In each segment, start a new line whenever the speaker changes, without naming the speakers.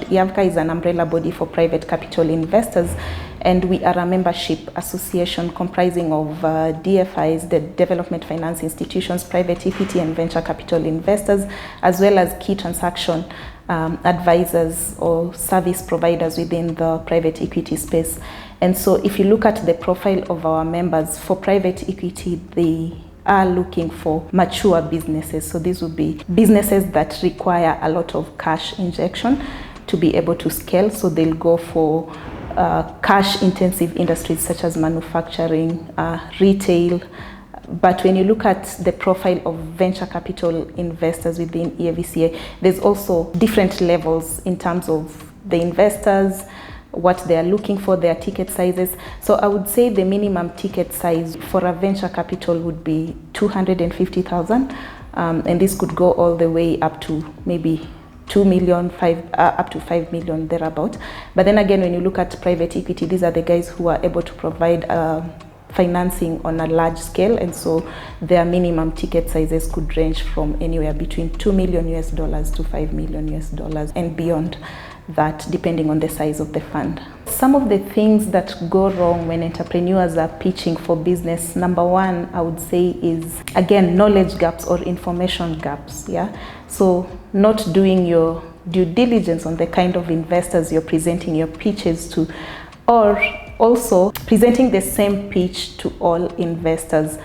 EAVCA is an umbrella body for private capital investors, and we are a membership association comprising of DFIs, the development finance institutions, private equity and venture capital investors, as well as key transaction advisors or service providers within the private equity space. And so if you look at the profile of our members, for private equity, they are looking for mature businesses. So these would be businesses that require a lot of cash injection to be able to scale. So they'll go for cash intensive industries such as manufacturing, retail. But when you look at the profile of venture capital investors within EAVCA, there's also different levels in terms of the investors, what they are looking for, their ticket sizes. So I would say the minimum ticket size for a venture capital would be 250,000, and this could go all the way up to maybe 2 million, up to 5 million thereabout. But then again, when you look at private equity, these are the guys who are able to provide financing on a large scale, and so their minimum ticket sizes could range from anywhere between $2 million to $5 million and beyond that, depending on the size of the fund. Some of the things that go wrong when entrepreneurs are pitching for business, number one, I would say is, again, knowledge gaps or information gaps. Yeah, so not doing your due diligence on the kind of investors you're presenting your pitches to, or also presenting the same pitch to all investors.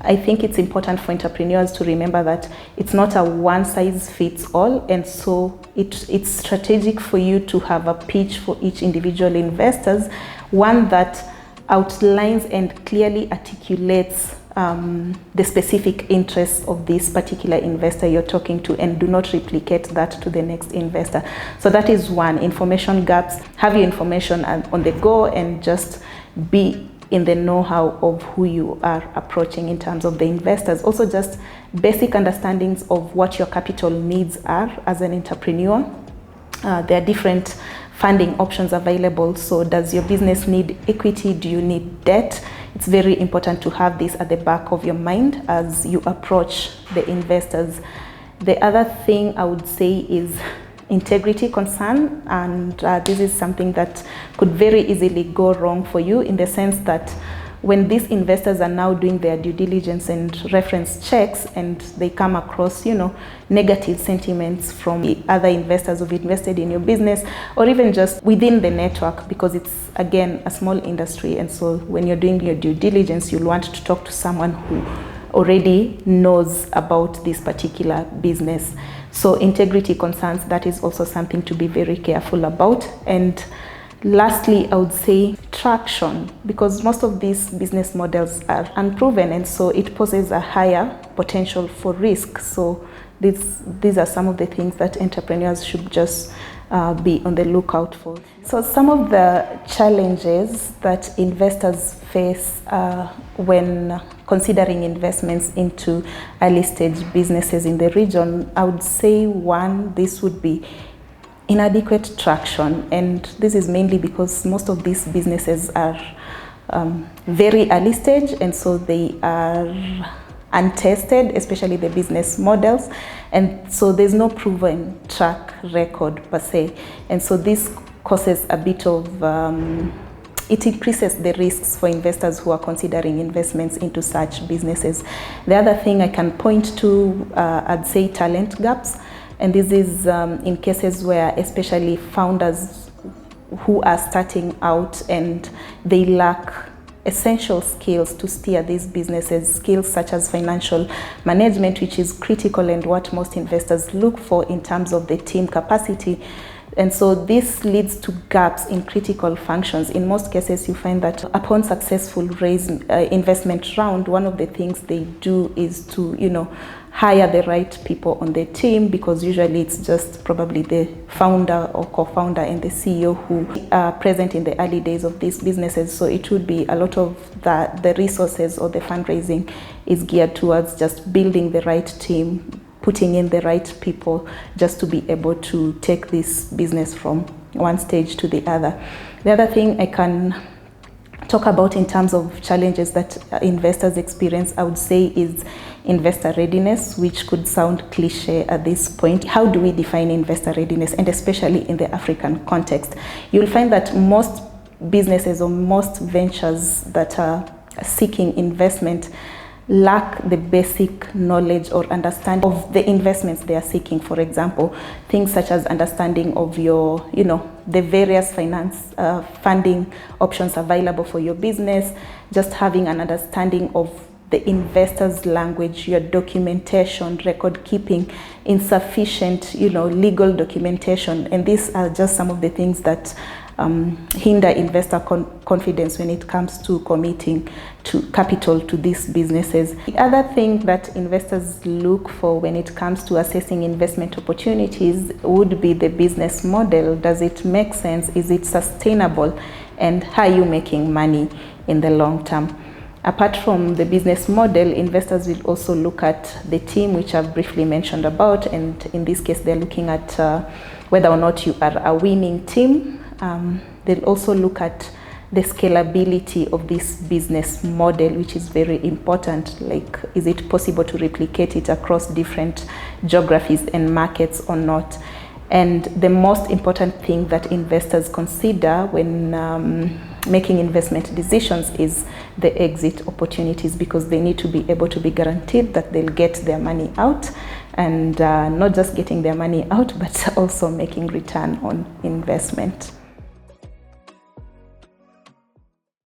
I think it's important for entrepreneurs to remember that it's not a one-size-fits-all, and so it's strategic for you to have a pitch for each individual investors, one that outlines and clearly articulates the specific interests of this particular investor you're talking to, and do not replicate that to the next investor. So that is one, information gaps. Have your information on the go and just be in the know-how of who you are approaching in terms of the investors. Also just basic understandings of what your capital needs are as an entrepreneur. There are different funding options available. So does your business need equity? Do you need debt? It's very important to have this at the back of your mind as you approach the investors. The other thing I would say is integrity concern, and this is something that could very easily go wrong for you, in the sense that when these investors are now doing their due diligence and reference checks, and they come across, negative sentiments from the other investors who've invested in your business, or even just within the network, because it's, again, a small industry. And so when you're doing your due diligence, you'll want to talk to someone who already knows about this particular business. So integrity concerns, that is also something to be very careful about. And lastly, I would say traction, because most of these business models are unproven, and so it poses a higher potential for risk. So these are some of the things that entrepreneurs should just be on the lookout for. So some of the challenges that investors face when considering investments into early stage businesses in the region, I would say one, this would be inadequate traction. And this is mainly because most of these businesses are very early stage, and so they are untested, especially the business models, and so there's no proven track record per se, and so this causes a bit of it increases the risks for investors who are considering investments into such businesses. The other thing I can point to, I'd say talent gaps, and this is in cases where especially founders who are starting out and they lack essential skills to steer these businesses, skills such as financial management, which is critical and what most investors look for in terms of the team capacity. And so this leads to gaps in critical functions. In most cases, you find that upon successful investment round, one of the things they do is to, hire the right people on the team, because usually it's just probably the founder or co-founder and the CEO who are present in the early days of these businesses. So it would be a lot of the resources or the fundraising is geared towards just building the right team, putting in the right people, just to be able to take this business from one stage to the other. The other thing I can talk about in terms of challenges that investors experience, I would say, is investor readiness, which could sound cliche at this point. How do we define investor readiness, and especially in the African context? You'll find that most businesses or most ventures that are seeking investment lack the basic knowledge or understanding of the investments they are seeking. For example, things such as understanding of your, the various funding options available for your business, just having an understanding of the investor's language, your documentation, record keeping, insufficient, legal documentation. And these are just some of the things that hinder investor confidence when it comes to committing to capital to these businesses. The other thing that investors look for when it comes to assessing investment opportunities would be the business model. Does it make sense? Is it sustainable? And how are you making money in the long term? Apart from the business model, investors will also look at the team, which I've briefly mentioned about, and in this case, they're looking at whether or not you are a winning team. They'll also look at the scalability of this business model, which is very important. Like, is it possible to replicate it across different geographies and markets or not? And the most important thing that investors consider when making investment decisions is the exit opportunities, because they need to be able to be guaranteed that they'll get their money out, and not just getting their money out, but also making return on investment.